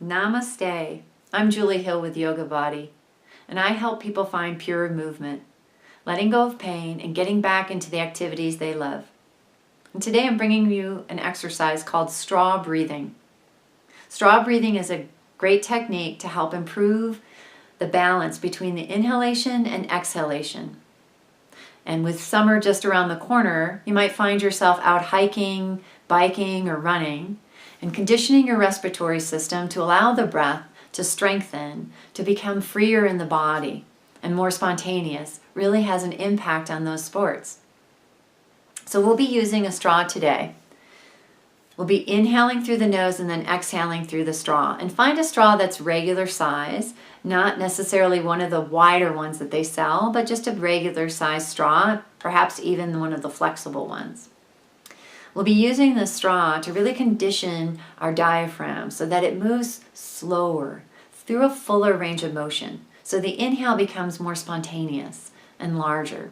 Namaste. I'm Julie Hill with Yoga Body, and I help people find pure movement, letting go of pain and getting back into the activities they love. And today I'm bringing you an exercise called straw breathing. Straw breathing is a great technique to help improve the balance between the inhalation and exhalation. And with summer just around the corner, you might find yourself out hiking, biking, or running, and conditioning your respiratory system to allow the breath to strengthen, to become freer in the body and more spontaneous really has an impact on those sports. So we'll be using a straw today. We'll be inhaling through the nose and then exhaling through the straw. And find a straw that's regular size, not necessarily one of the wider ones that they sell, but just a regular size straw, perhaps even one of the flexible ones. We'll be using the straw to really condition our diaphragm so that it moves slower through a fuller range of motion. So the inhale becomes more spontaneous and larger.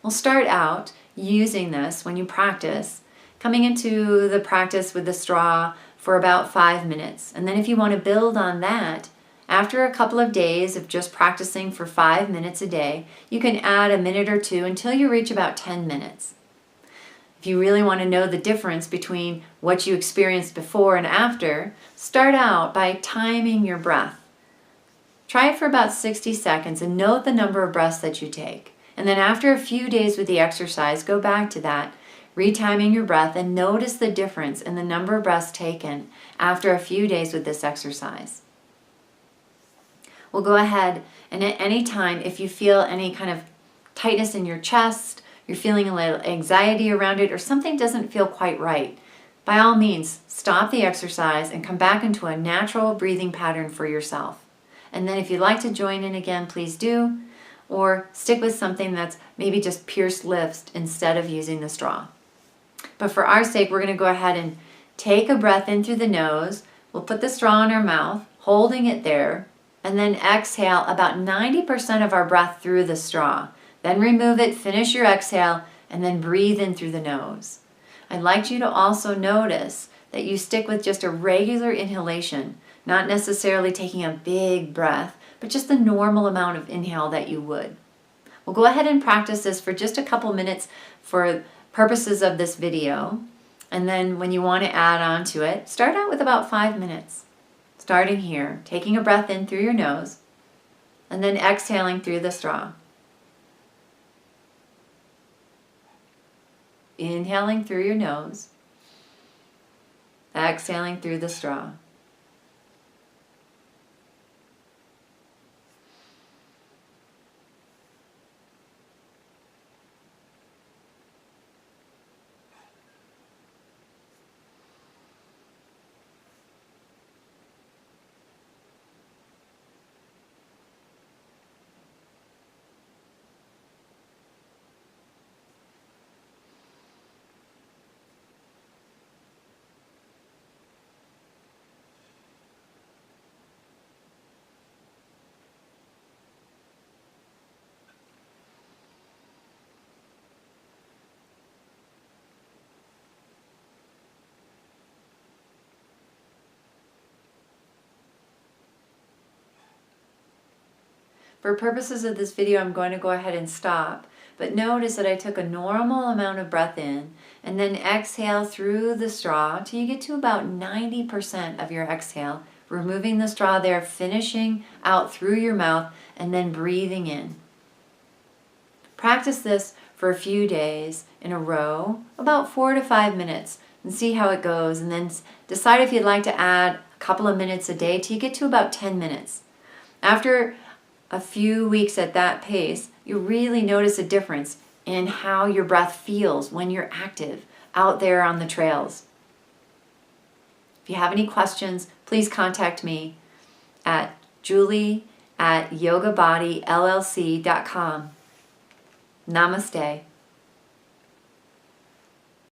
We'll start out using this when you practice, coming into the practice with the straw for about 5 minutes. And then if you want to build on that, after a couple of days of just practicing for 5 minutes a day, you can add a minute or two until you reach about 10 minutes. If you really want to know the difference between what you experienced before and after, start out by timing your breath. Try it for about 60 seconds and note the number of breaths that you take. And then after a few days with the exercise, go back to that, retiming your breath, and notice the difference in the number of breaths taken after a few days with this exercise. We'll go ahead and at any time, if you feel any kind of tightness in your chest, you're feeling a little anxiety around it, or something doesn't feel quite right, by all means, stop the exercise and come back into a natural breathing pattern for yourself. And then if you'd like to join in again, please do, or stick with something that's maybe just pierced lips instead of using the straw. But for our sake, we're going to go ahead and take a breath in through the nose. We'll put the straw in our mouth, holding it there, and then exhale about 90% of our breath through the straw. Then remove it, finish your exhale, and then breathe in through the nose. I'd like you to also notice that you stick with just a regular inhalation, not necessarily taking a big breath, but just the normal amount of inhale that you would. We'll go ahead and practice this for just a couple minutes for purposes of this video. And then when you want to add on to it, start out with about 5 minutes. Starting here, taking a breath in through your nose, and then exhaling through the straw. Inhaling through your nose, exhaling through the straw. For purposes of this video, I'm going to go ahead and stop, but notice that I took a normal amount of breath in and then exhale through the straw till you get to about 90% of your exhale, removing the straw there, finishing out through your mouth, and then breathing in. Practice this for a few days in a row, about 4 to 5 minutes, and see how it goes, and then decide if you'd like to add a couple of minutes a day till you get to about 10 minutes. After a few weeks at that pace, you really notice a difference in how your breath feels when you're active out there on the trails. If you have any questions, please contact me at julie@yogabodylllc.com. Namaste.